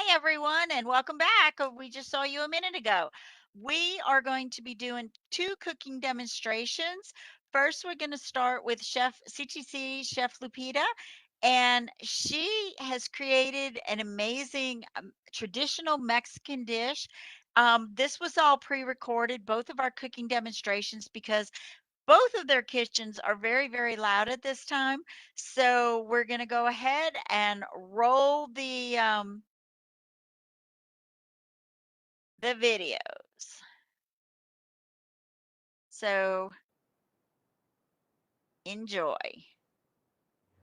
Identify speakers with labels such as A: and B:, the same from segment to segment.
A: Hi, everyone, and welcome back. We just saw you a minute ago. We are going to be doing two cooking demonstrations. First, we're going to start with Chef CTC Chef Lupita, and she has created an amazing traditional Mexican dish. This was all pre-recorded, both of our cooking demonstrations, because both of their kitchens are very, very loud at this time. So we're going to go ahead and roll the videos. So enjoy.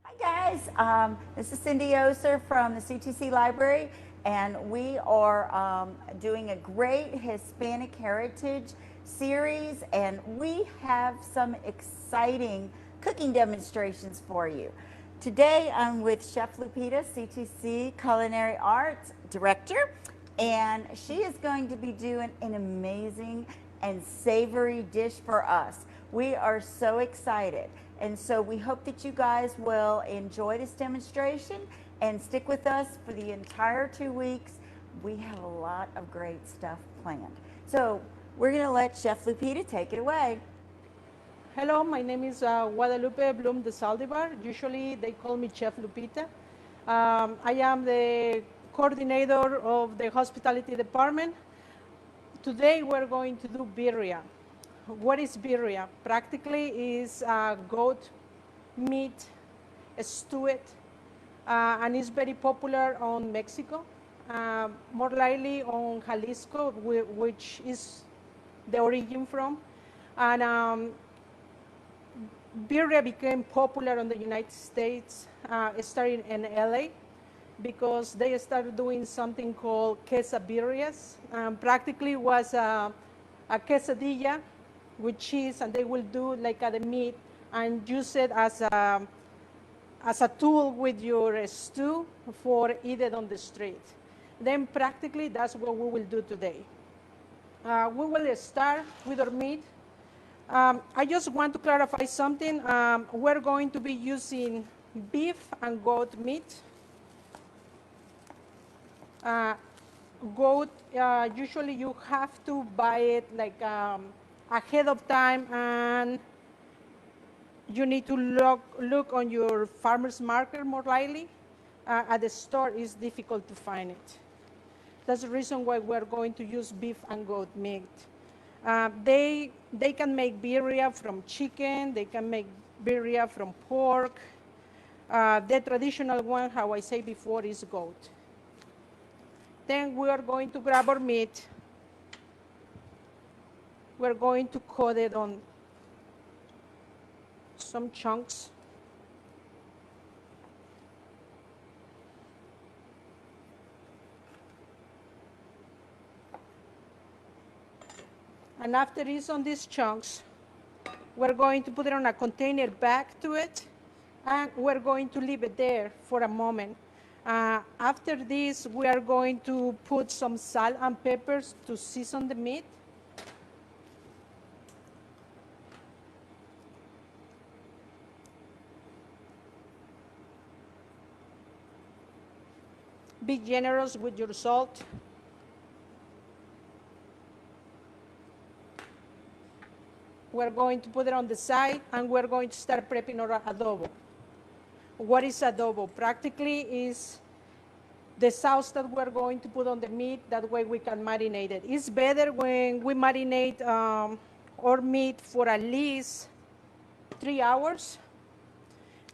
B: Hi guys, this is Cindy Oser from the CTC Library, and we are doing a great Hispanic heritage series, and we have some exciting cooking demonstrations for you. Today I'm with Chef Lupita, CTC Culinary Arts Director, and she is going to be doing an amazing and savory dish for us. We are so excited. And so we hope that you guys will enjoy this demonstration and stick with us for the entire 2 weeks. We have a lot of great stuff planned. So we're going to let Chef Lupita take it away.
C: Hello, my name is Guadalupe Bloom de Saldivar. Usually they call me Chef Lupita. I am the coordinator of the hospitality department. Today we're going to do birria. What is birria? Practically is goat meat, stewed, and it's very popular on Mexico, more likely on Jalisco, which is the origin from. And birria became popular in the United States, starting in LA, because they started doing something called quesabirrias. Practically was a quesadilla with cheese, and they will do like the meat and use it as a tool with your stew for eat it on the street. Then practically that's what we will do today. We will start with our meat. I just want to clarify something. We're going to be using beef and goat meat. Goat, usually you have to buy it like ahead of time, and you need to look on your farmer's market more likely. At the store, it's difficult to find it. That's the reason why we're going to use beef and goat meat. They can make birria from chicken. They can make birria from pork. The traditional one, how I say before, is goat. Then we are going to grab our meat. We're going to cut it on some chunks. And after it's on these chunks, we're going to put it on a container back to it, and we're going to leave it there for a moment. After this, we are going to put some salt and peppers to season the meat. Be generous with your salt. We're going to put it on the side, and we're going to start prepping our adobo. What is adobo? Practically is the sauce that we're going to put on the meat. That way we can marinate it. It's better when we marinate our meat for at least 3 hours,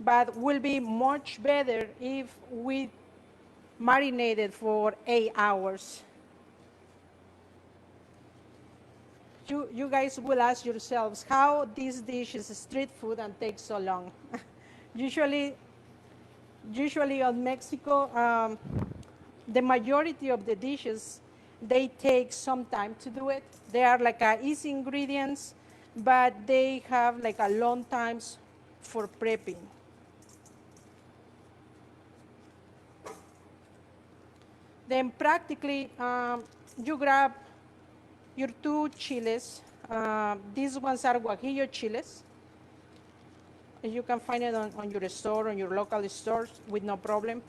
C: but will be much better if we marinate it for 8 hours. You guys will ask yourselves how this dish is street food and takes so long. usually on Mexico, the majority of the dishes, they take some time to do it. They are like easy ingredients, but they have like a long times for prepping. Then practically, you grab your 2 chiles. These ones are guajillo chiles. You can find it on your store, on your local stores with no problem.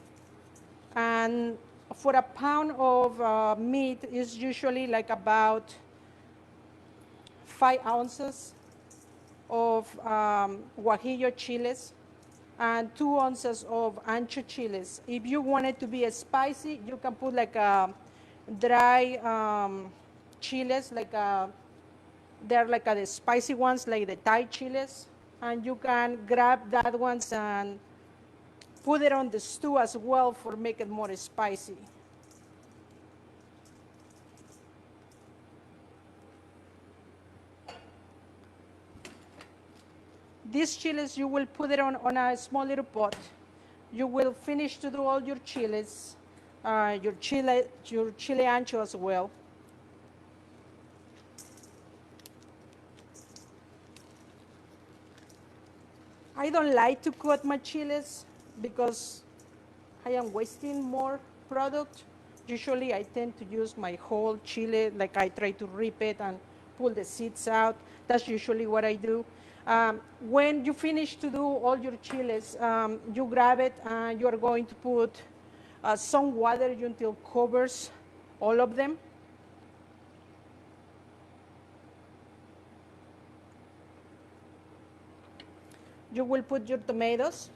C: And For a pound of meat is usually like about 5 ounces of guajillo chiles and 2 ounces of ancho chiles. If you want it to be spicy, you can put like a dry chiles, like they're like the spicy ones, like the Thai chiles, and you can grab that ones and put it on the stew as well for make it more spicy. These chiles, you will put it on a small little pot. You will finish to do all your chiles, your chile ancho as well. I don't like to cut my chiles because I am wasting more product. Usually I tend to use my whole chile, like I try to rip it and pull the seeds out. That's usually what I do. When you finish to do all your chiles, you grab it and you are going to put some water until it covers all of them. You will put your tomatoes.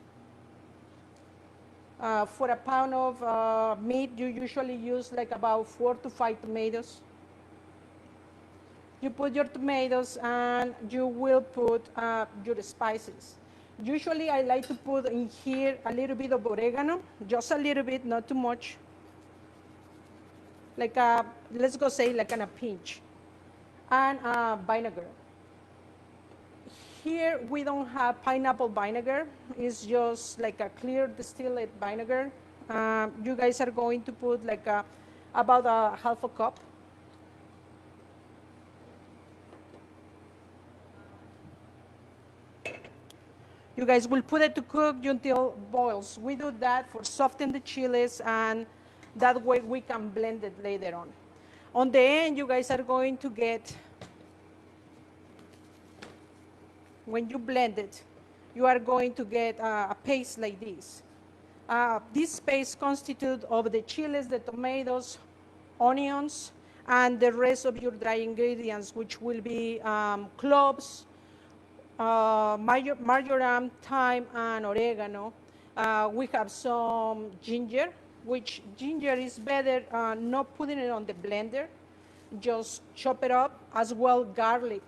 C: For a pound of meat, you usually use like about 4 to 5 tomatoes. You put your tomatoes and you will put your spices. Usually I like to put in here a little bit of oregano, just a little bit, not too much. Like let's go say like a pinch. And vinegar. Here we don't have pineapple vinegar. It's just like a clear distilled vinegar. You guys are going to put like about a half a cup. You guys will put it to cook until it boils. We do that for soften the chiles, and that way we can blend it later on. On the end, you guys are going to get, when you blend it, you are going to get a paste like this. This paste constitutes of the chiles, the tomatoes, onions, and the rest of your dry ingredients, which will be cloves, marjoram, thyme, and oregano. We have some ginger, which ginger is better not putting it on the blender, just chop it up, as well garlic.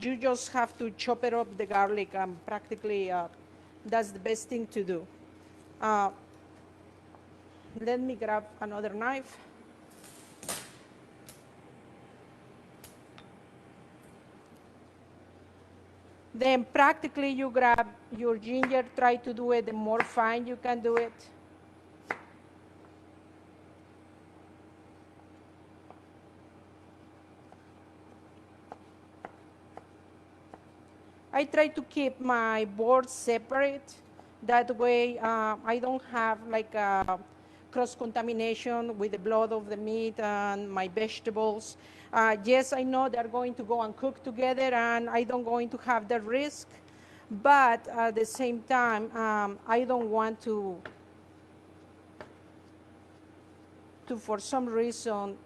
C: You just have to chop it up, the garlic, and practically that's the best thing to do. Let me grab another knife. Then practically you grab your ginger, try to do it the more fine you can do it. I try to keep my boards separate. That way I don't have like a cross-contamination with the blood of the meat and my vegetables. Yes, I know they're going to go and cook together and I don't going to have the risk, but at the same time, I don't want to for some reason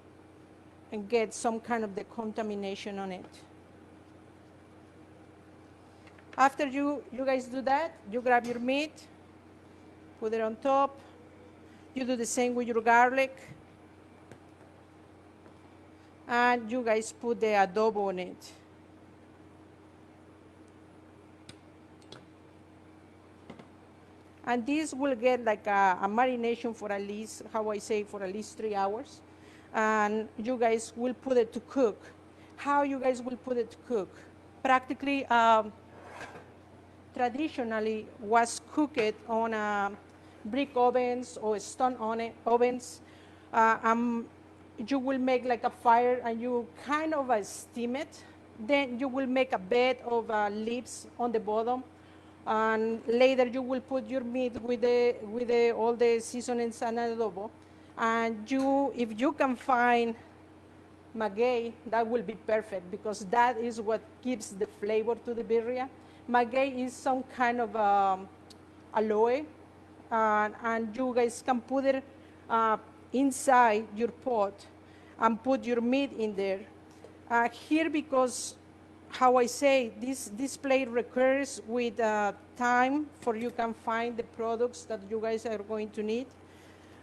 C: and get some kind of the contamination on it. After you guys do that, you grab your meat, put it on top. You do the same with your garlic. And you guys put the adobo on it. And this will get like a marination for at least, how I say, for at least 3 hours. And you guys will put it to cook. How you guys will put it to cook? Practically, traditionally was cooked on brick ovens or stone ovens. You will make like a fire and you kind of steam it. Then you will make a bed of leaves on the bottom. And later you will put your meat with all the seasonings and adobo. And if you can find maguey, that will be perfect because that is what gives the flavor to the birria. Maguey is some kind of aloe, and you guys can put it uh, inside your pot and put your meat in there. Here, because how I say, this plate requires with time for you can find the products that you guys are going to need.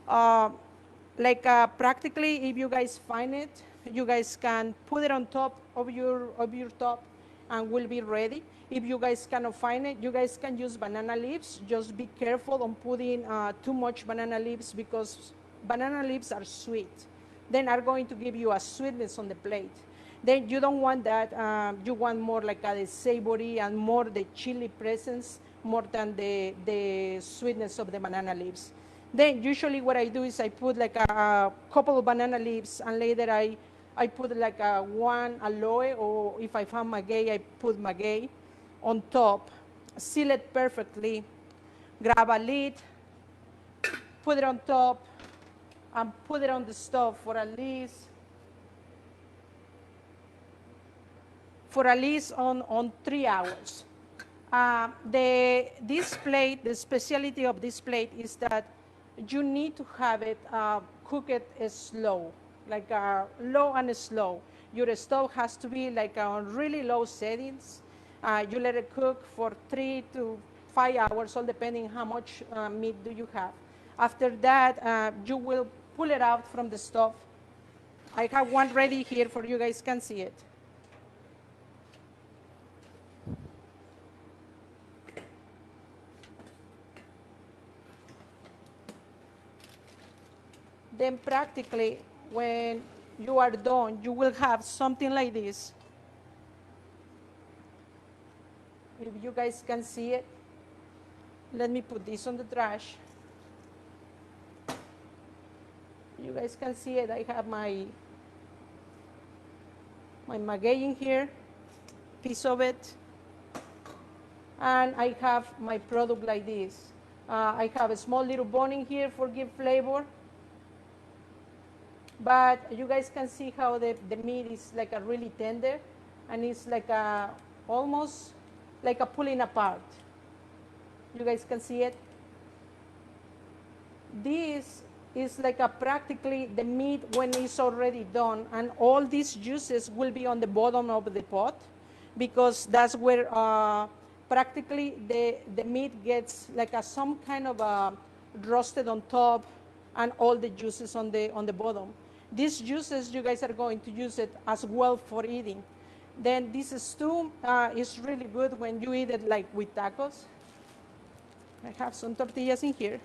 C: Uh, Practically, if you guys find it, you guys can put it on top of your top and will be ready. If you guys cannot find it, you guys can use banana leaves. Just be careful on putting too much banana leaves because banana leaves are sweet. Then are going to give you a sweetness on the plate. Then you don't want that. You want more like a savory and more the chili presence more than the sweetness of the banana leaves. Then usually what I do is I put like a couple of banana leaves and later I put like one aloe, or if I found maguey, I put maguey on top, seal it perfectly, grab a lid, put it on top, and put it on the stove for at least on 3 hours. This plate, the specialty of this plate is that you need to have it cook it slow, like low and slow. Your stove has to be like on really low settings. You let it cook for 3 to 5 hours, all depending how much meat do you have. After that, you will pull it out from the stove. I have one ready here for you guys can see it. Then practically, when you are done, you will have something like this. If you guys can see it, let me put this on the trash. You guys can see it. I have my maguey in here, piece of it, and I have my product like this. I have a small little bone in here for give flavor. But you guys can see how the meat is like a really tender, and it's like a almost like a pulling apart. You guys can see it. This is like a practically the meat when it's already done, and all these juices will be on the bottom of the pot because that's where practically the meat gets like some kind of roasted on top, and all the juices on the bottom. These juices, you guys are going to use it as well for eating. Then this stew is really good when you eat it like with tacos. I have some tortillas in here.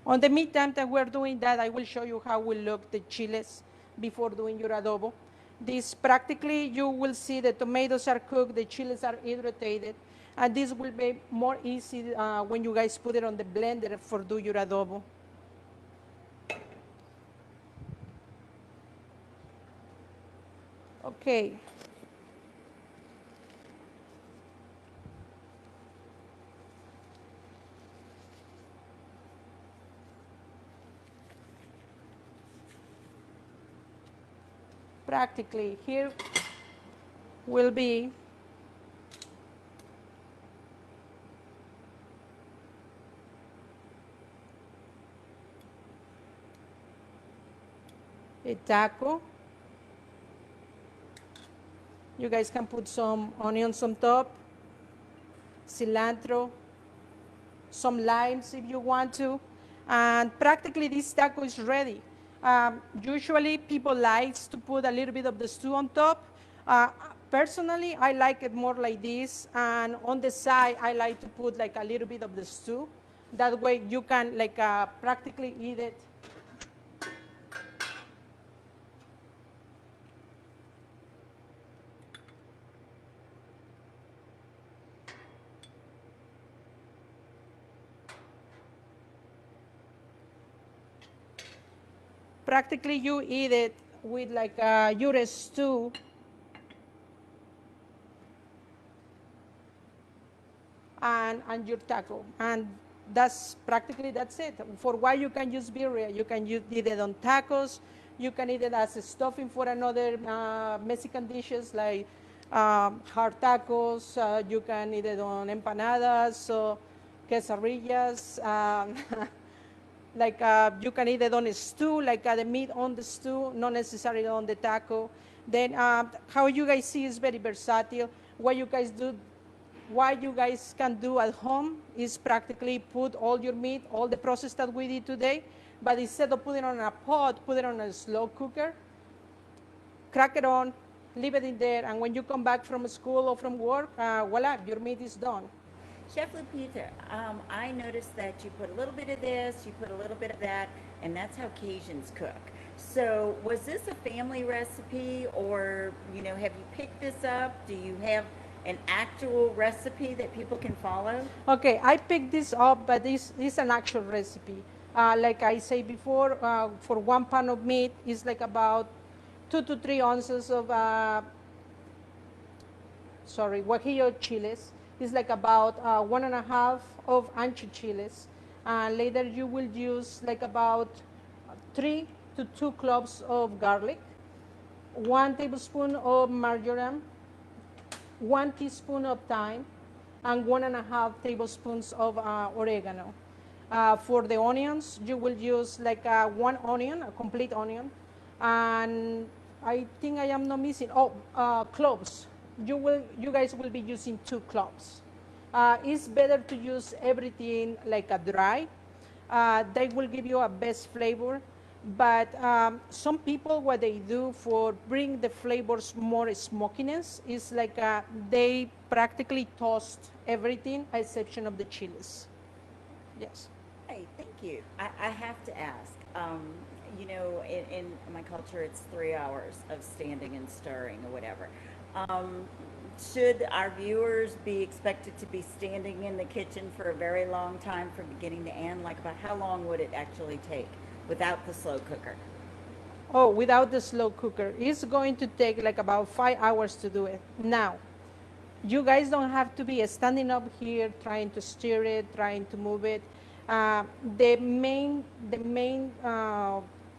C: On the meantime that we're doing that, I will show you how will look the chiles before doing your adobo. This practically, you will see the tomatoes are cooked, the chiles are irritated, and this will be more easy when you guys put it on the blender for do your adobo. Okay. Practically, here will be a taco. You guys can put some onions on top, cilantro, some limes if you want to, and practically this taco is ready. Usually people like to put a little bit of the stew on top. Personally, I like it more like this, and on the side, I like to put like a little bit of the stew. That way you can like practically eat it. Practically you eat it with like your stew, and your taco. And that's it. For why you can use birria, you can use it on tacos, you can eat it as a stuffing for another Mexican dishes like hard tacos, you can eat it on empanadas, so quesadillas, like you can eat it on a stew, like the meat on the stew, not necessarily on the taco. Then how you guys see is very versatile. What you guys do, what you guys can do at home is practically put all your meat, all the process that we did today, but instead of putting it on a pot, put it on a slow cooker, crack it on, leave it in there, and when you come back from school or from work, voila, your meat is done.
B: Chef Lupita, I noticed that you put a little bit of this, you put a little bit of that, and that's how Cajuns cook. So was this a family recipe, or have you picked this up? Do you have an actual recipe that people can follow?
C: Okay, I picked this up, but this is an actual recipe. Like I say before, for 1 pound of meat is like about 2 to 3 ounces of guajillo chiles. It's like about 1.5 of ancho chiles. Later you will use like about 3 to 2 cloves of garlic, 1 tablespoon of marjoram, 1 teaspoon of thyme, and 1.5 tablespoons of oregano. For the onions, you will use like one onion, a complete onion, and I think I am not missing. Cloves. You guys will be using 2 cloves. It's better to use everything like a dry. They will give you a best flavor. But some people, what they do for bring the flavors more smokiness is like they practically toast everything, exception of the chilies. Yes.
B: Hey, thank you. I have to ask. In my culture, it's 3 hours of standing and stirring or whatever. Um, should our viewers be expected to be standing in the kitchen for a very long time from beginning to end? Like, about how long would it actually take without the slow cooker?
C: Oh, without the slow cooker, it's going to take like about 5 hours to do it. Now, you guys don't have to be standing up here trying to stir it, trying to move it. Uh, the main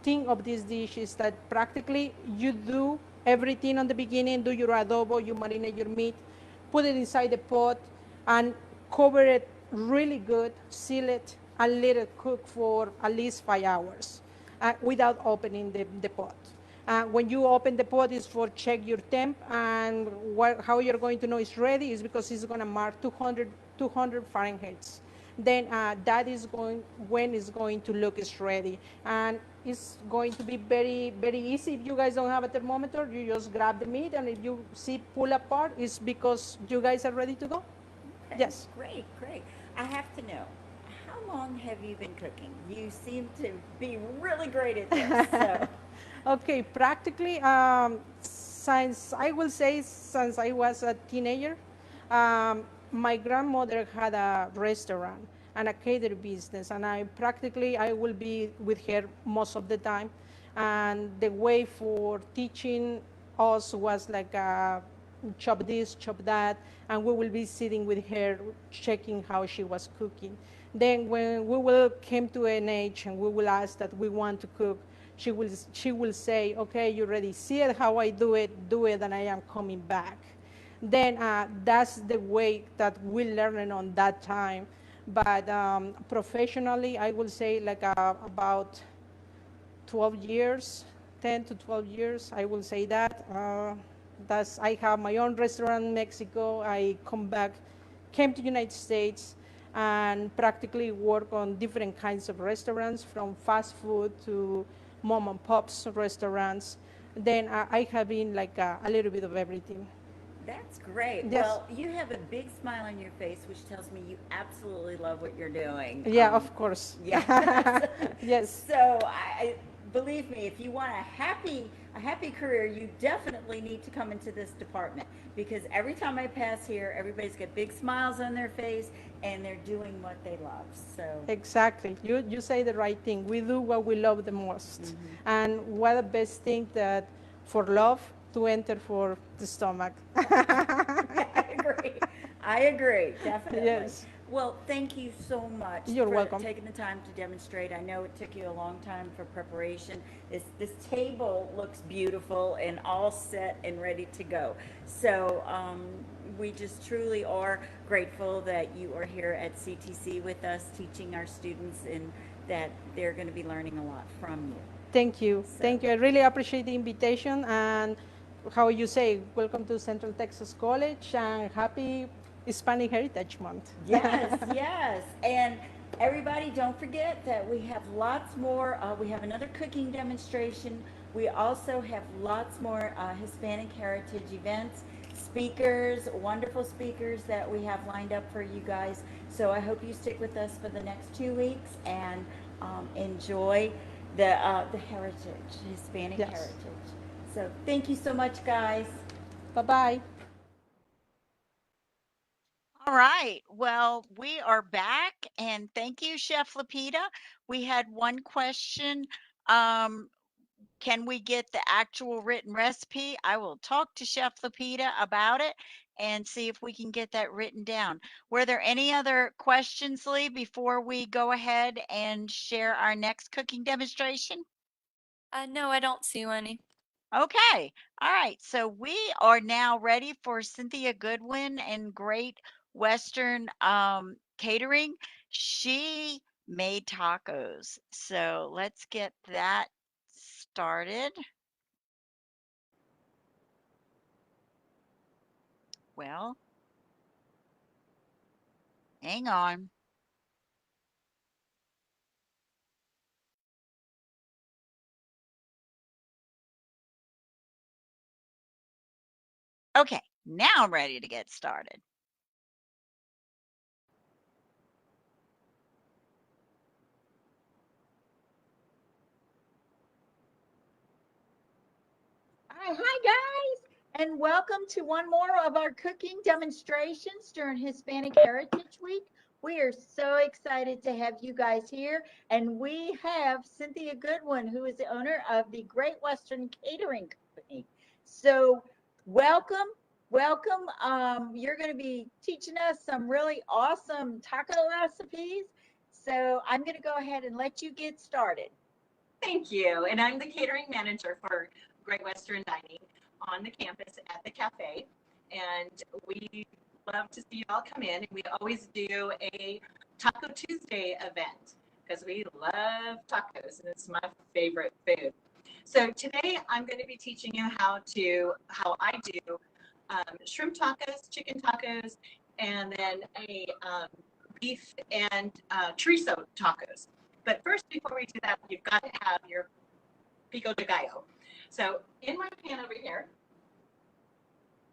C: thing of this dish is that practically you do everything on the beginning, do your adobo, you marinate your meat, put it inside the pot, and cover it really good, seal it, and let it cook for at least 5 hours without opening the pot. When you open the pot, is for check your temp, and how you're going to know it's ready is because it's going to mark 200 Fahrenheit. Then that is when it's going to look it's ready, and it's going to be very very easy. If you guys don't have a thermometer, you just grab the meat, and if you see pull apart, it's because you guys are ready to go.
B: Okay,
C: Yes.
B: great, great. I have to know, how long have you been cooking? You seem to be really great at this. So.
C: Okay, practically, since I will say since I was a teenager, my grandmother had a restaurant and a catering business, and I will be with her most of the time. And the way for teaching us was like chop this, chop that, and we will be sitting with her checking how she was cooking. Then when we will came to an age and we will ask that we want to cook, she will say, okay, you ready? See it how I do it, and I am coming back. Then that's the way that we learned on that time. But professionally, I will say like about 12 years, 10 to 12 years, I will say that. I have my own restaurant in Mexico. I came to United States and practically work on different kinds of restaurants, from fast food to mom and pops restaurants. Then I have been like a little bit of everything.
B: That's great.
C: Yes.
B: Well, you have a big smile on your face, which tells me you absolutely love what you're doing.
C: Yeah, of course.
B: Yeah.
C: Yes.
B: So believe me, if you want a happy career, you definitely need to come into this department, because every time I pass here, everybody's got big smiles on their face and they're doing what they love. So
C: Exactly. You say the right thing. We do what we love the most. And what the best thing that for love to enter for the stomach.
B: I agree. I agree, definitely.
C: Yes.
B: Well, thank you so much
C: You're
B: for
C: welcome.
B: taking the time to demonstrate. I know it took you a long time for preparation. This table looks beautiful and all set and ready to go. So we just truly are grateful that you are here at CTC with us, teaching our students, and that they're going to be learning a lot from you.
C: Thank you.
B: So,
C: Thank you. I really appreciate the invitation and how you say, welcome to Central Texas College and happy Hispanic Heritage Month.
B: yes, yes. And everybody, don't forget that we have lots more. We have another cooking demonstration. We also have lots more Hispanic heritage events, speakers, wonderful speakers that we have lined up for you guys. So I hope you stick with us for the next 2 weeks and enjoy the heritage, Hispanic
C: Yes.
B: heritage. So thank you so much, guys.
C: Bye-bye.
A: All right. Well, we are back, and thank you, Chef Lupita. We had one question. Um, can we get the actual written recipe? I will talk to Chef Lupita about it and see if we can get that written down. Were there any other questions, Lee, before we go ahead and share our next cooking demonstration?
D: No, I don't see any.
A: Okay. All right. So we are now ready for Cynthia Goodwin and Great Western Catering. She made tacos. So let's get that started. Well, hang on. Okay. Now I'm ready to get started. All right, hi guys, and welcome to one more of our cooking demonstrations during Hispanic Heritage Week. We are so excited to have you guys here, and we have Cynthia Goodwin, who is the owner of the Great Western Catering Company. So, welcome, welcome. You're going to be teaching us some really awesome taco recipes. So, I'm going to go ahead and let you get started.
E: Thank you. And I'm the catering manager for Great Western Dining on the campus at the cafe. And we love to see you all come in. And we always do a Taco Tuesday event because we love tacos and it's my favorite food. So today I'm going to be teaching you how I do shrimp tacos, chicken tacos, and then a beef and chorizo tacos. But first, before we do that, you've got to have your pico de gallo. So in my pan over here,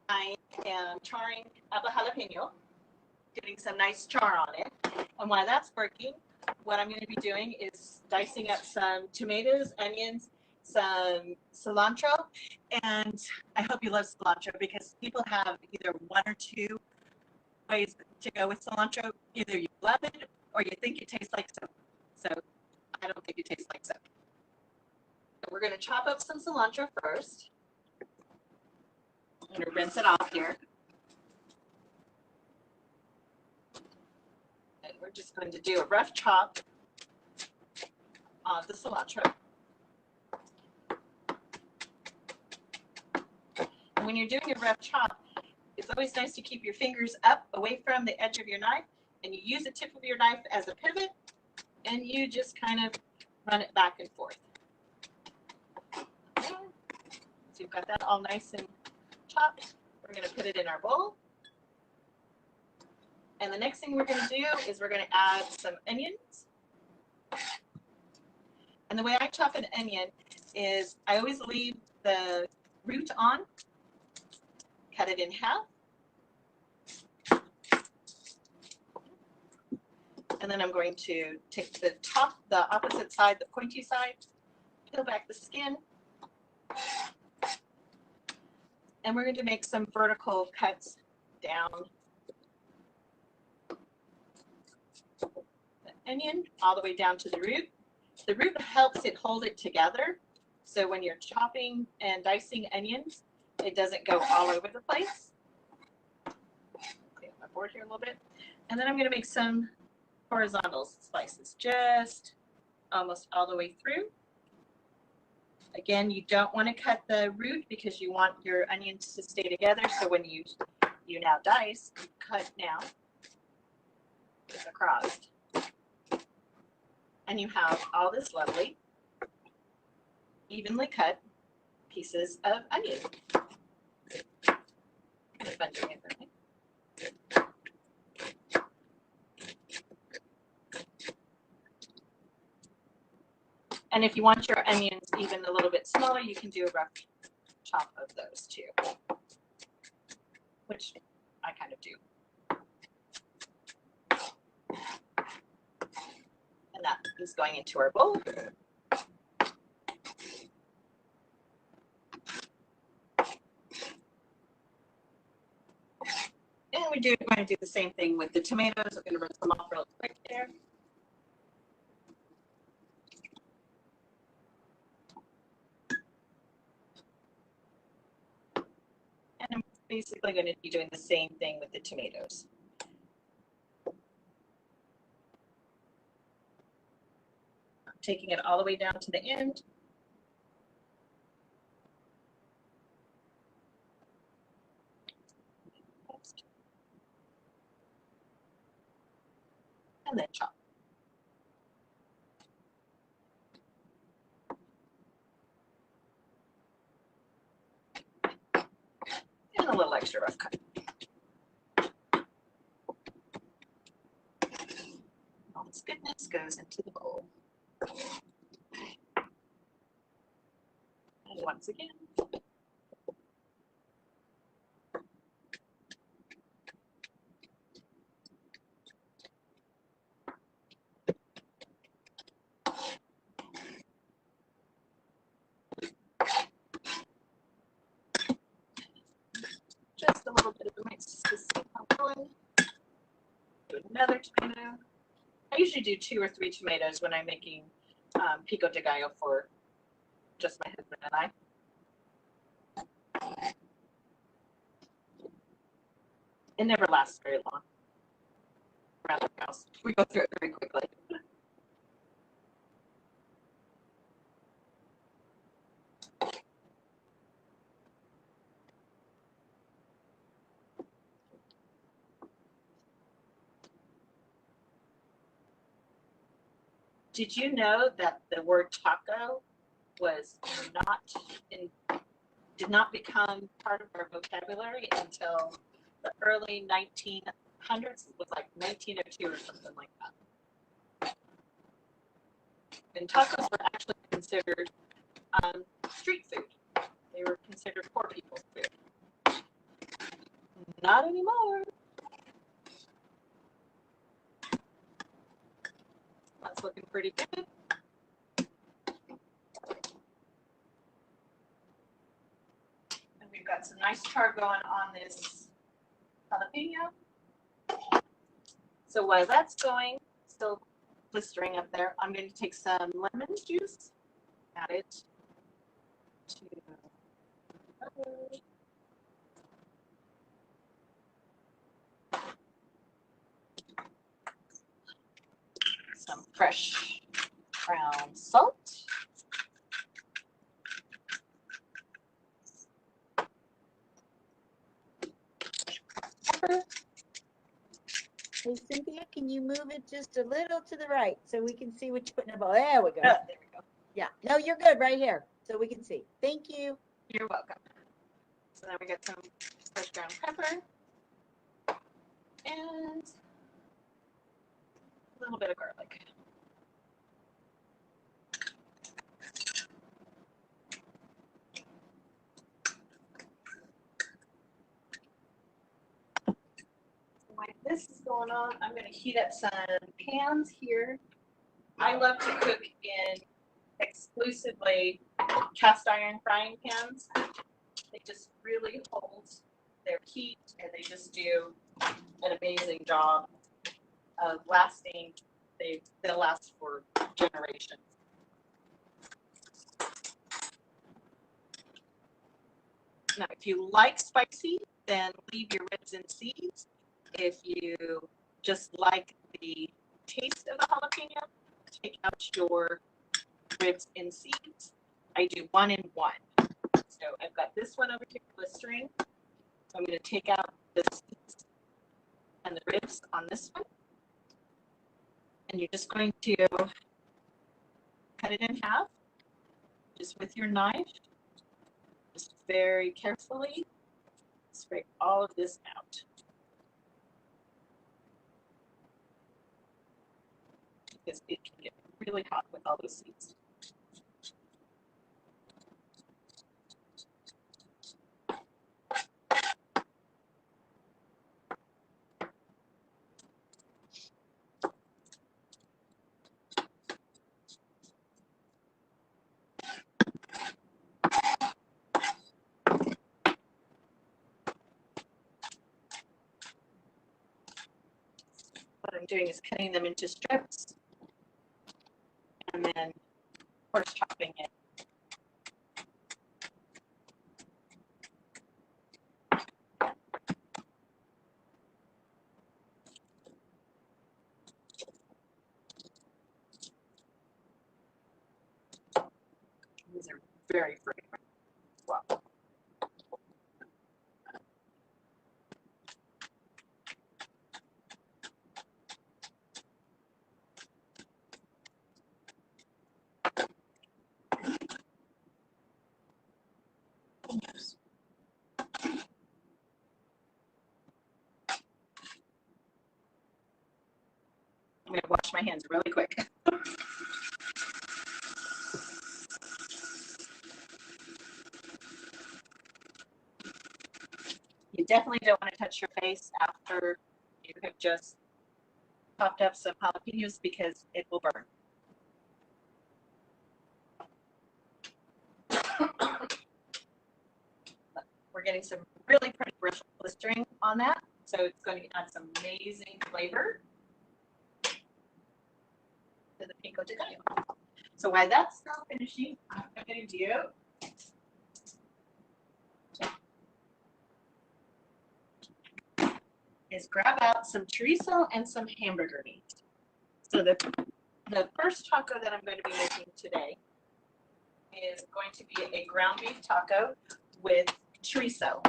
E: I am charring up a jalapeno, getting some nice char on it. And while that's working, what I'm going to be doing is dicing up some tomatoes, onions, some cilantro. And I hope you love cilantro because people have either one or two ways to go with cilantro. Either you love it or you think it tastes like soap. So I don't think it tastes like soap. So we're going to chop up some cilantro first. I'm going to rinse it off here. And we're just going to do a rough chop of the cilantro. And when you're doing a rough chop, it's always nice to keep your fingers up away from the edge of your knife, and you use the tip of your knife as a pivot, and you just kind of run it back and forth. Okay. So you've got that all nice and chopped. We're going to put it in our bowl. And the next thing we're going to do is we're going to add some onions. And the way I chop an onion is I always leave the root on, cut it in half. And then I'm going to take the top, the opposite side, the pointy side, peel back the skin. And we're going to make some vertical cuts down the onion all the way down to the root. The root helps it hold it together. So when you're chopping and dicing onions, it doesn't go all over the place. Clean my board here a little bit. And then I'm going to make some horizontal slices, just almost all the way through. Again, you don't want to cut the root because you want your onions to stay together. So when you now dice, cut now across. And you have all this lovely, evenly cut pieces of onion. Kind of fun doing it that way. And if you want your onions even a little bit smaller, you can do a rough chop of those too, which I kind of do. And that is going into our bowl. And we're going to do the same thing with the tomatoes. We're going to rinse them off real quick there. And I'm basically going to be doing the same thing with the tomatoes. I'm taking it all the way down to the end. And then chop. And a little extra rough cut. All this goodness goes into the bowl. And once again, just a little bit of a mix to see how I'm going. Do another tomato. I usually do 2 or 3 tomatoes when I'm making pico de gallo for just my husband and I. It never lasts very long around the house. We go through it very quickly. Did you know that the word taco was did not become part of our vocabulary until the early 1900s? It was like 1902 or something like that. And tacos were actually considered street food. They were considered poor people's food. Not anymore. That's looking pretty good. And we've got some nice char going on this jalapeno. So while that's going, still blistering up there, I'm going to take some lemon juice, add it to some fresh ground salt. Pepper.
A: Hey, Cynthia, can you move it just a little to the right so we can see what you're putting in the bowl? There we go.
E: There we go.
A: Yeah. No, you're good right here so we can see. Thank you.
E: You're welcome. So then we got some fresh ground pepper and a little bit of garlic. While this is going on, I'm going to heat up some pans here. I love to cook in exclusively cast iron frying pans. They just really hold their heat, and they just do an amazing job of lasting. They'll last for generations. Now, if you like spicy, then leave your ribs and seeds. If you just like the taste of the jalapeno, take out your ribs and seeds. I do 1 and 1. So I've got this one over here blistering. So I'm going to take out the seeds and the ribs on this one. And you're just going to cut it in half, just with your knife. Just very carefully scrape all of this out. Because it can get really hot with all those seeds. What I'm doing is cutting them into strips and then, of course, chopping it. These are very fragrant as well. I'm going to wash my hands really quick. You definitely don't want to touch your face after you have just popped up some jalapenos because it will burn. We're getting some really pretty blistering on that, so it's going to add some amazing flavor to the pico de gallo. So while that's not finishing, what I'm going to do is grab out some chorizo and some hamburger meat. So the first taco that I'm going to be making today is going to be a ground beef taco with chorizo.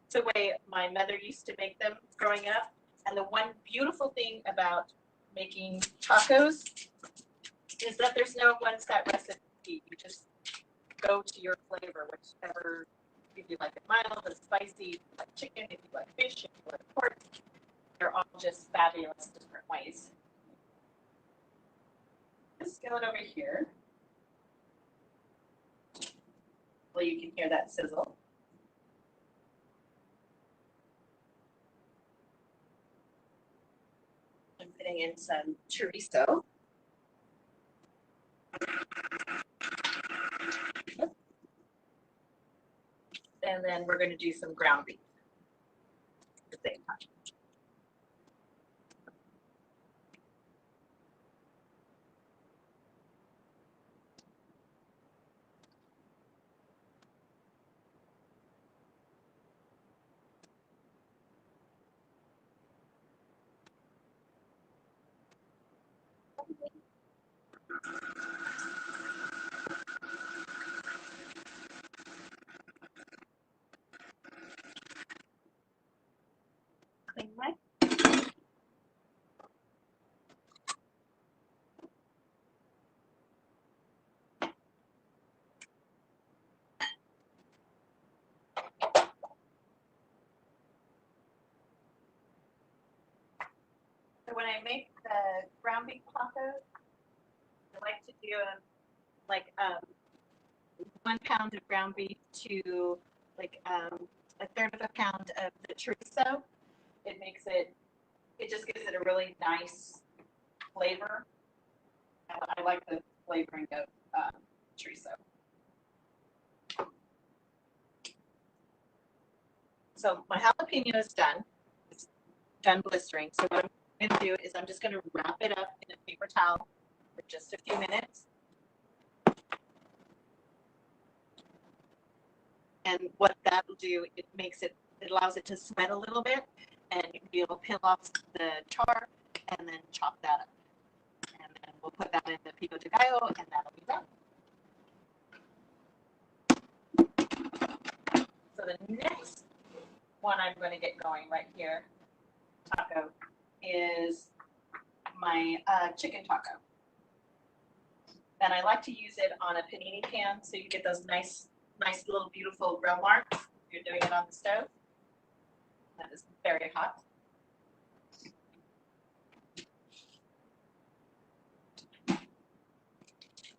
E: It's the way my mother used to make them growing up. And the one beautiful thing about making tacos is that there's no one set recipe. You just go to your flavor, whichever, if you like it mild, or spicy, if you like chicken, if you like fish, if you like pork, they're all just fabulous different ways. This skillet over here, well, you can hear that sizzle. I'm putting in some chorizo. And then we're going to do some ground beef at the same time. Clean my. So when I make the ground beef tacos, I like to do them like 1 pound of ground beef to like a third of a pound of the chorizo. It makes it, it just gives it a really nice flavor. I like the flavoring of chorizo. So my jalapeno is done. It's done blistering. So what I'm going to do is I'm just going to wrap it up in a paper towel for just a few minutes. And what that will do, it allows it to sweat a little bit, and you'll be able to peel off the char and then chop that up. And then we'll put that in the pico de gallo, and that'll be done. So the next one I'm going to get going right here, taco, is my chicken taco. And I like to use it on a panini pan, so you get those nice little beautiful grill marks if you're doing it on the stove. That is very hot.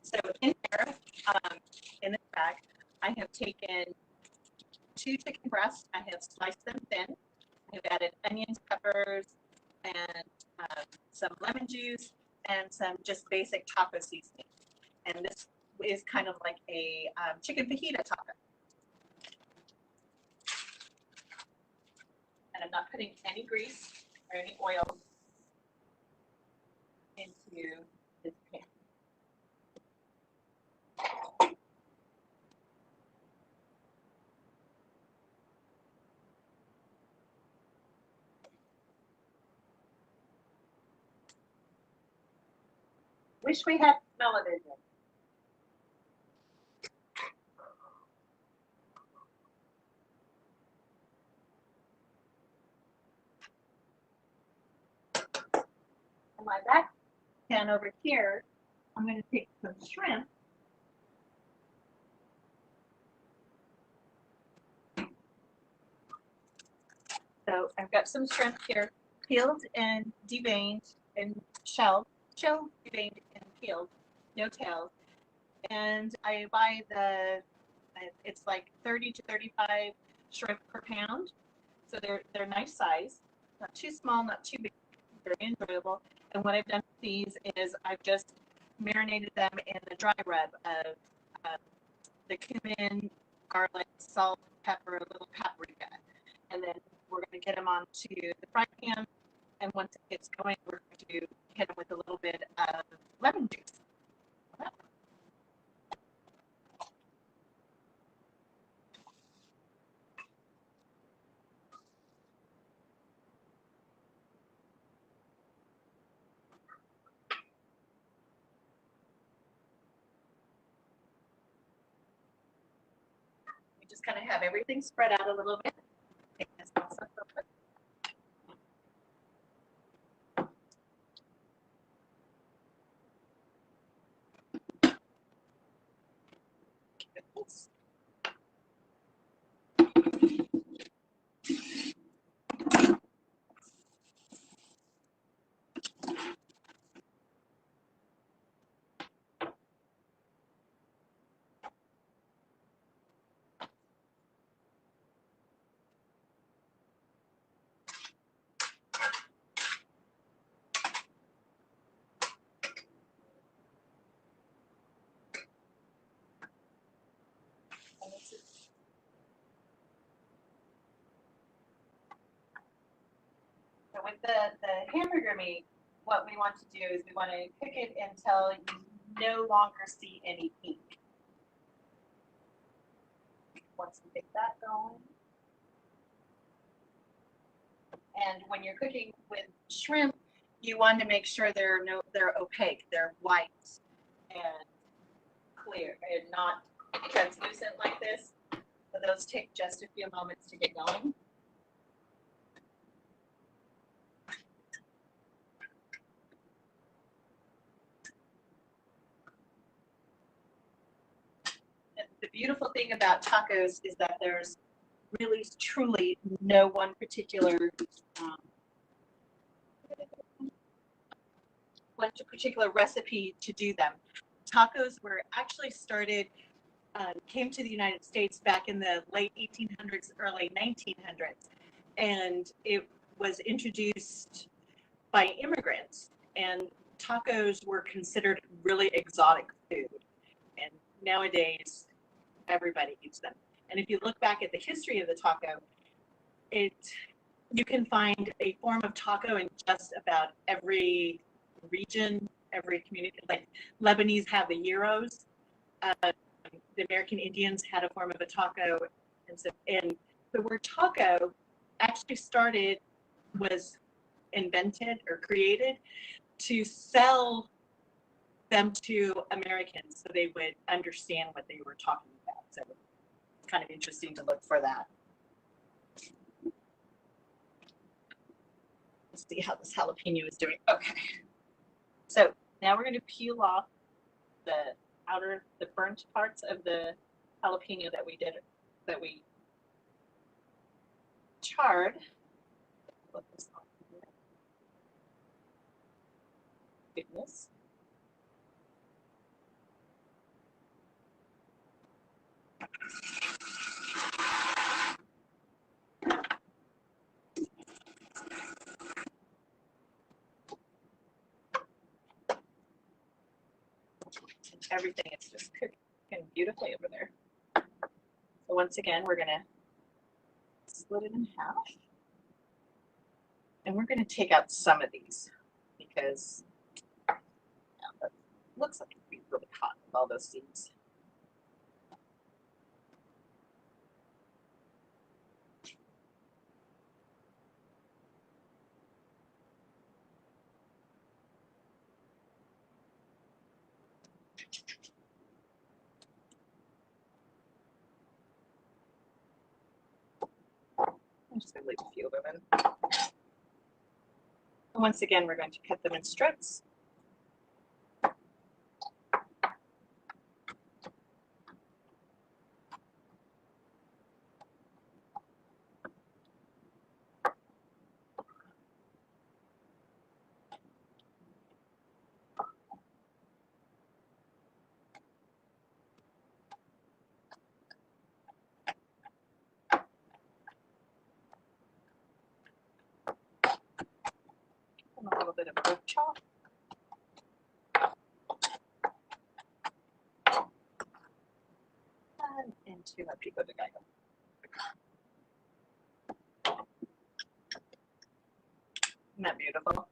E: So in here, in this bag, I have taken 2 chicken breasts. I have sliced them thin. I've added onions, peppers, and some lemon juice, and some just basic taco seasoning. And this is kind of like a chicken fajita taco. And I'm not putting any grease or any oil into this pan. Wish we had television. On my back pan over here, I'm going to take some shrimp. So I've got some shrimp here, peeled and deveined and shelled, deveined and peeled, no tails. And I buy it's like 30 to 35 shrimp per pound. So they're nice size, not too small, not too big, very enjoyable. And what I've done with these is I've just marinated them in the dry rub of the cumin, garlic, salt, pepper, a little paprika. And then we're going to get them onto the frying pan. And once it gets going, we're going to hit them with a little bit of lemon juice. We just kind of have everything spread out a little bit. Take this sauce up real quick. So with the hamburger meat, what we want to do is we want to cook it until you no longer see any pink. Once we get that going. And when you're cooking with shrimp, you want to make sure they're opaque, they're white and clear and not translucent like this. So those take just a few moments to get going. And the beautiful thing about tacos is that there's really truly no one particular recipe to do them. Tacos were actually started, came to the United States back in the late 1800s, early 1900s, and it was introduced by immigrants. And tacos were considered really exotic food. And nowadays, everybody eats them. And if you look back at the history of the taco, you can find a form of taco in just about every region, every community. Like Lebanese have the gyros. The American Indians had a form of a taco. And the word taco actually was invented or created to sell them to Americans so they would understand what they were talking about. So it's kind of interesting to look for that. Let's see how this jalapeno is doing. Okay. So now we're going to peel off the burnt parts of the jalapeno that we charred. Put this on here. Goodness. Everything is just cooking beautifully over there. So once again, we're going to split it in half. And we're going to take out some of these because that looks like it'd be really hot with all those seeds. I'm just going to leave a few of them in. And once again, we're going to cut them in strips. And a little bit of pork chop. And into a pico de gallo. Isn't that beautiful?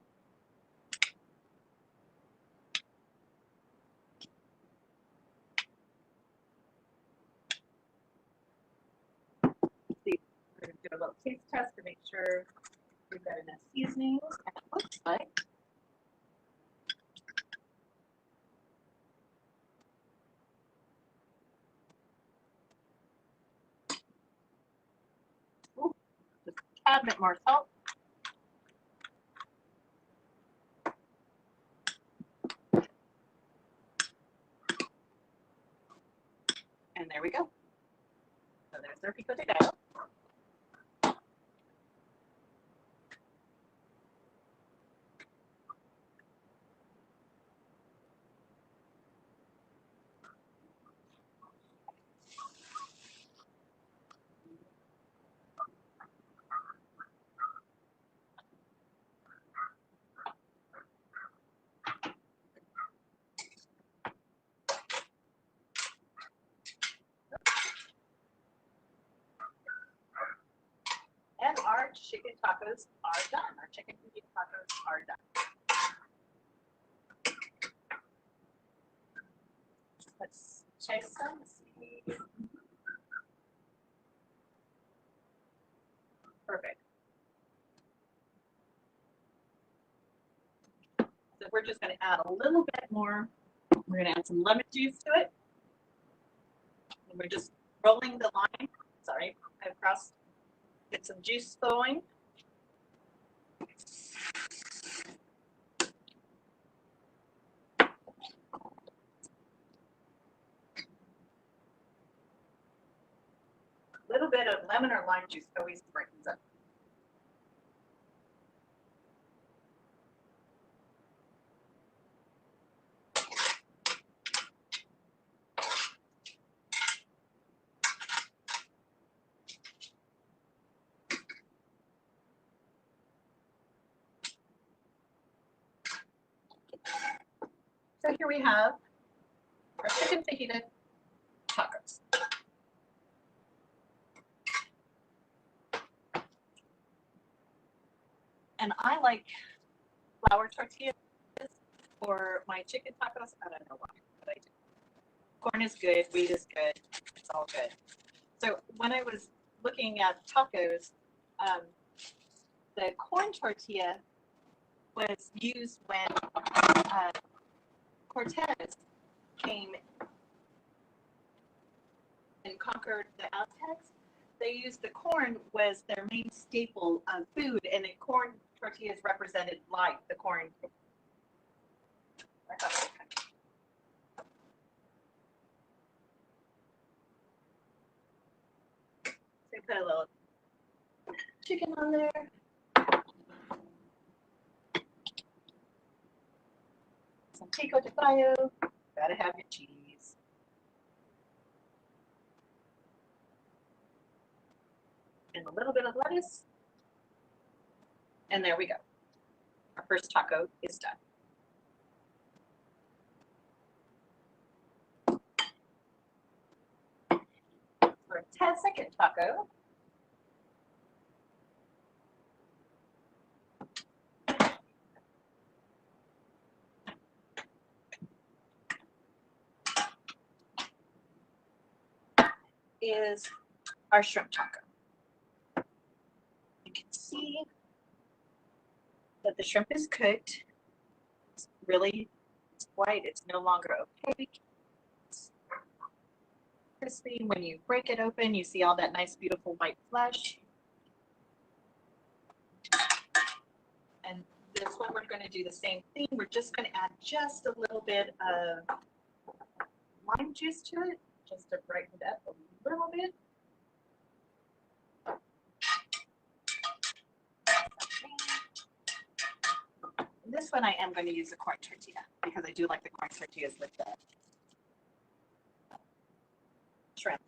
E: See, we're going to do a little taste test to make sure we've got enough seasonings. And it looks like just a tad bit more salt. And there we go. So there's our pico de gallo. And our chicken tacos are done. Our chicken fajita tacos are done. Let's taste some. Perfect. So we're just going to add a little bit more. We're going to add some lemon juice to it. And we're just rolling the line. Sorry, across. Get some juice flowing. A little bit of lemon or lime juice always brightens up. So here we have our chicken fajita tacos. And I like flour tortillas for my chicken tacos. I don't know why, but I do. Corn is good, wheat is good, it's all good. So when I was looking at tacos, the corn tortilla was used when Cortez came and conquered the Aztecs. They used the corn was their main staple of food, and the corn tortillas represented life, the corn. So put a little chicken on there. Some pico de gallo. Gotta have your cheese. And a little bit of lettuce. And there we go. Our first taco is done. For a 10-second taco, is our shrimp taco. You can see that the shrimp is cooked. It's really white. It's no longer opaque. It's crispy. When you break it open, you see all that nice, beautiful white flesh. And this one, we're going to do the same thing. We're just going to add just a little bit of lime juice to it, just to brighten it up a little bit. This one I am going to use the corn tortilla because I do like the corn tortillas with the shrimp.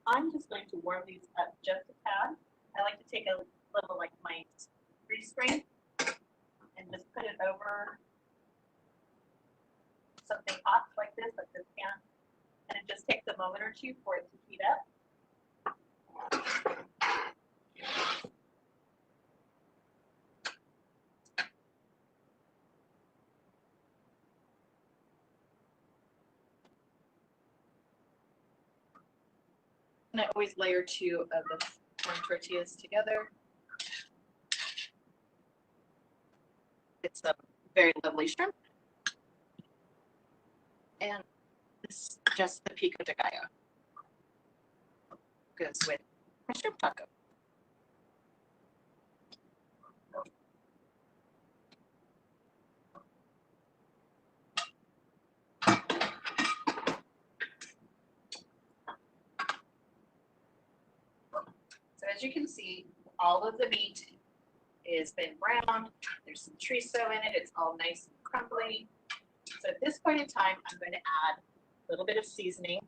E: I'm just going to warm these up just a tad. I like to take a little, like my grease spray, and just put it over something hot like this pan, and it just takes a moment or two for it to heat up. And I always layer 2 of the corn tortillas together. It's a very lovely shrimp. And this is just the pico de gallo. Goes with a shrimp taco. So as you can see, all of the meat is been browned. There's some chorizo in it. It's all nice and crumbly. So at this point in time, I'm going to add a little bit of seasoning,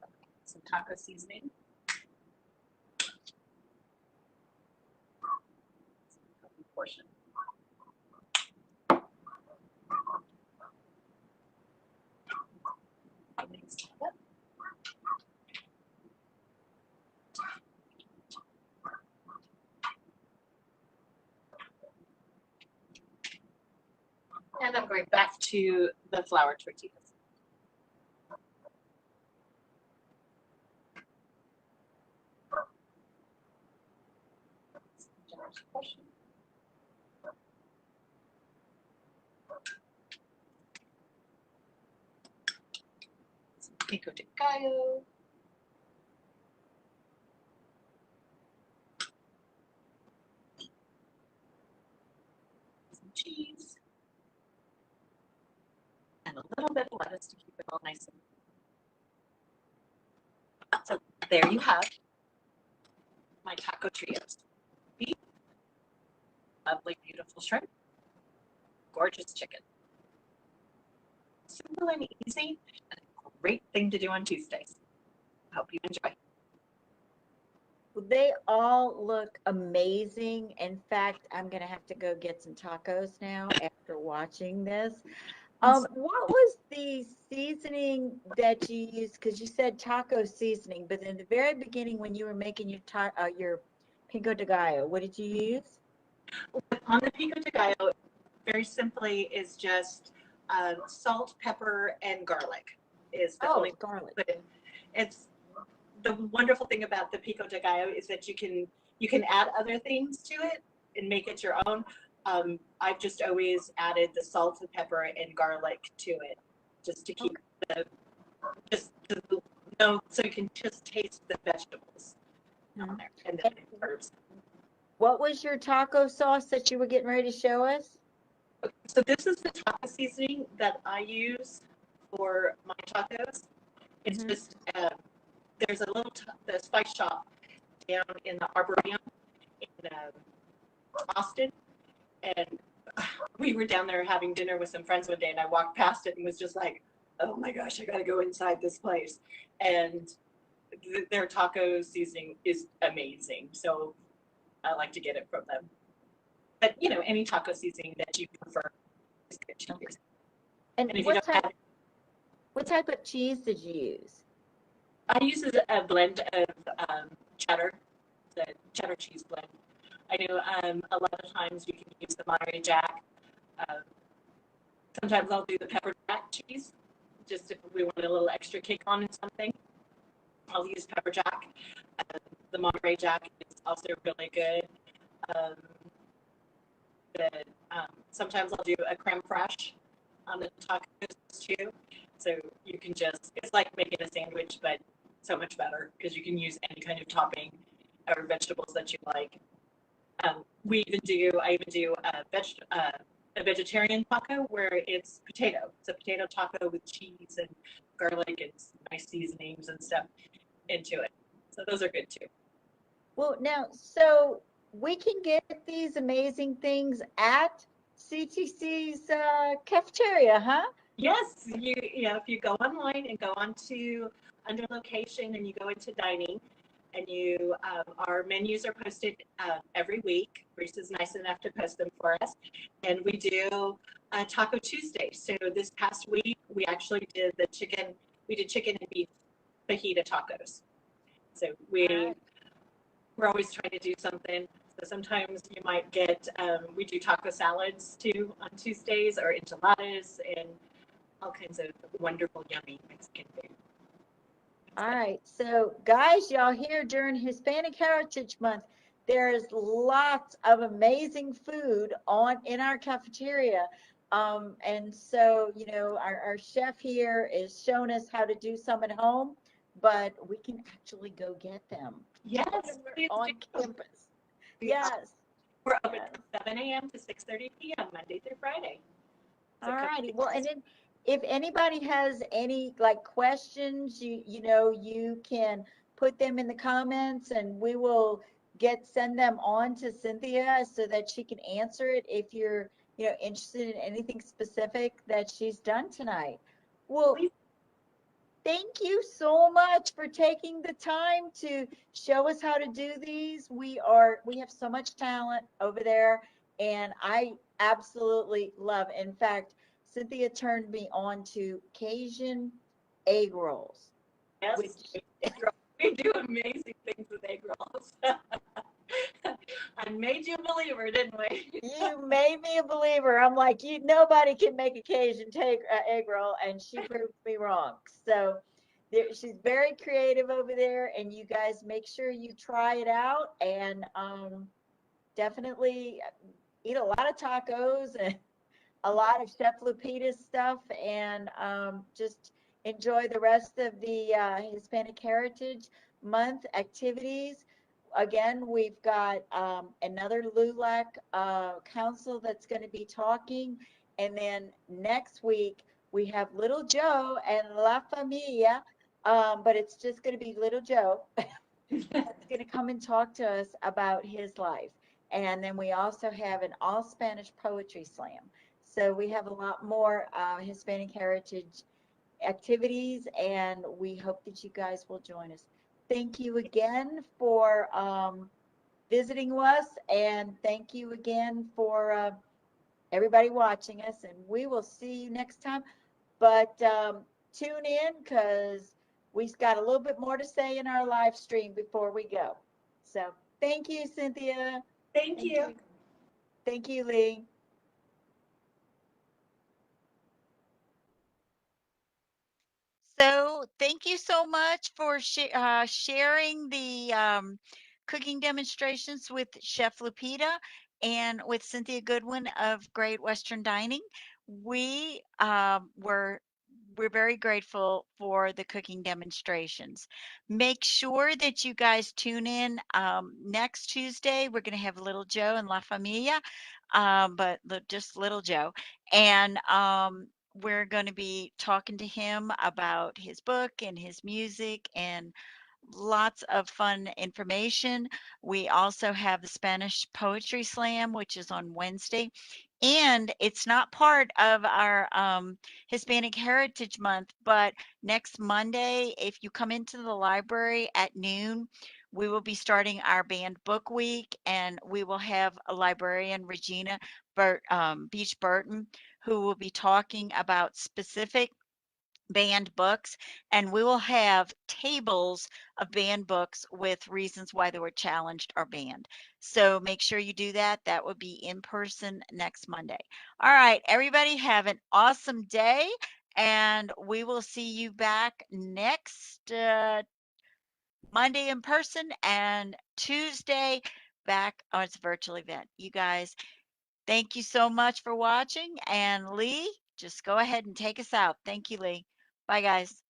E: some taco seasoning. Portion. And I'm going back to the flour tortillas. Some pico de gallo. Some cheese. And a little bit of lettuce to keep it all nice and so there you have my taco trios. Beef, lovely, beautiful shrimp, gorgeous chicken. Simple and easy, and a great thing to do on Tuesdays. I hope you enjoy.
B: They all look amazing. In fact, I'm gonna have to go get some tacos now after watching this. What was the seasoning that you used? Because you said taco seasoning, but in the very beginning when you were making your pico de gallo, what did you use?
E: On the pico de gallo, very simply is just salt, pepper, and garlic is the
B: Oh,
E: only
B: garlic.
E: put in. It's the wonderful thing about the pico de gallo is that you can add other things to it and make it your own. I've just always added the salt and pepper and garlic to it, just to keep the just to know so you can just taste the vegetables on
B: Mhm.
E: there and
B: And
E: the herbs.
B: what was your taco sauce that you were getting ready to show us?
E: So this is the taco seasoning that I use for my tacos. It's
B: Mhm.
E: just there's a little the spice shop down in the Arboretum in Austin, and we were down there having dinner with some friends one day, and I walked past it and was just like, "Oh my gosh, I got to go inside this place." And their taco seasoning is amazing, so I like to get it from them. But any taco seasoning that you prefer is good to
B: Okay.
E: use.
B: And
E: And if you don't have
B: what type of cheese did you use?
E: I use a blend of cheddar, the cheddar cheese blend. I know a lot of times you can use the Monterey Jack. Um, Sometimes I'll do the pepper jack cheese, just if we want a little extra kick on something. I'll use pepper jack. The Monterey Jack is also really good. Um, the, Sometimes I'll do a creme fraiche on the tacos too. So you can it's like making a sandwich, but so much better because you can use any kind of topping or vegetables that you like. I even do a vegetarian taco where it's potato. It's a potato taco with cheese and garlic and some nice seasonings and stuff into it. So those are good too.
B: Well, now, so we can get these amazing things at CTC's cafeteria, huh?
E: Yes, if you go online and go onto under location and you go into dining and our menus are posted every week. Reese is nice enough to post them for us, and we do Taco Tuesday. So this past week we actually did We did chicken and beef fajita tacos. So
B: All right.
E: we're always trying to do something. So sometimes you might get we do taco salads too on Tuesdays or enchiladas and all kinds of wonderful, yummy Mexican food.
B: All right. So, guys, y'all here during Hispanic Heritage Month, there's lots of amazing food in our cafeteria. And so, our chef here is showing us how to do some at home, but we can actually go get them
E: Yes,
B: when we're
E: please
B: on
E: do.
B: campus.
E: We
B: Yes.
E: We're open
B: Yes.
E: from 7 a.m. to 6:30 p.m. Monday through Friday. So
B: All
E: come
B: righty.
E: see
B: Well, and
E: us.
B: then if anybody has any like questions, you can put them in the comments and we will send them on to Cynthia so that she can answer it if you're, interested in anything specific that she's done tonight. Well,
E: Please,
B: thank you so much for taking the time to show us how to do these. We have so much talent over there and I absolutely love. In fact, Cynthia turned me on to Cajun egg rolls,
E: yes,
B: which
E: we do amazing things with egg rolls. I made you a believer, didn't we?
B: you made me a believer. I'm like, nobody can make a Cajun egg roll, and she proved me wrong. So she's very creative over there, and you guys make sure you try it out, and definitely eat a lot of tacos and a lot of Chef Lupita's stuff, and just enjoy the rest of the Hispanic Heritage Month activities. Again, we've got another LULAC council that's going to be talking. And then next week, we have Little Joe and La Familia, but it's just going to be Little Joe that's going to come and talk to us about his life. And then we also have an all Spanish poetry slam. So we have a lot more Hispanic heritage activities, and we hope that you guys will join us.
A: Thank you again for visiting us, and thank you again for everybody watching us, and we will see you next time. But tune in because we've got a little bit more to say in our live stream before we go. So thank you, Cynthia.
E: Thank you.
A: Thank you, Lee. So thank you so much for sharing the cooking demonstrations with Chef Lupita and with Cynthia Goodwin of Great Western Dining. We we're very grateful for the cooking demonstrations. Make sure that you guys tune in next Tuesday. We're going to have Little Joe and La Familia, but just Little Joe. And we're going to be talking to him about his book and his music and lots of fun information. We also have the Spanish Poetry Slam, which is on Wednesday. And it's not part of our Hispanic Heritage Month, but next Monday, if you come into the library at noon, we will be starting our banned book week, and we will have a librarian, Regina Beach Burton, who will be talking about specific banned books, and we will have tables of banned books with reasons why they were challenged or banned. So make sure you do that. That will be in person next Monday. All right, everybody have an awesome day, and we will see you back next Monday in person and Tuesday back on its virtual event. You guys, thank you so much for watching. And Lee, just go ahead and take us out. Thank you, Lee. Bye, guys.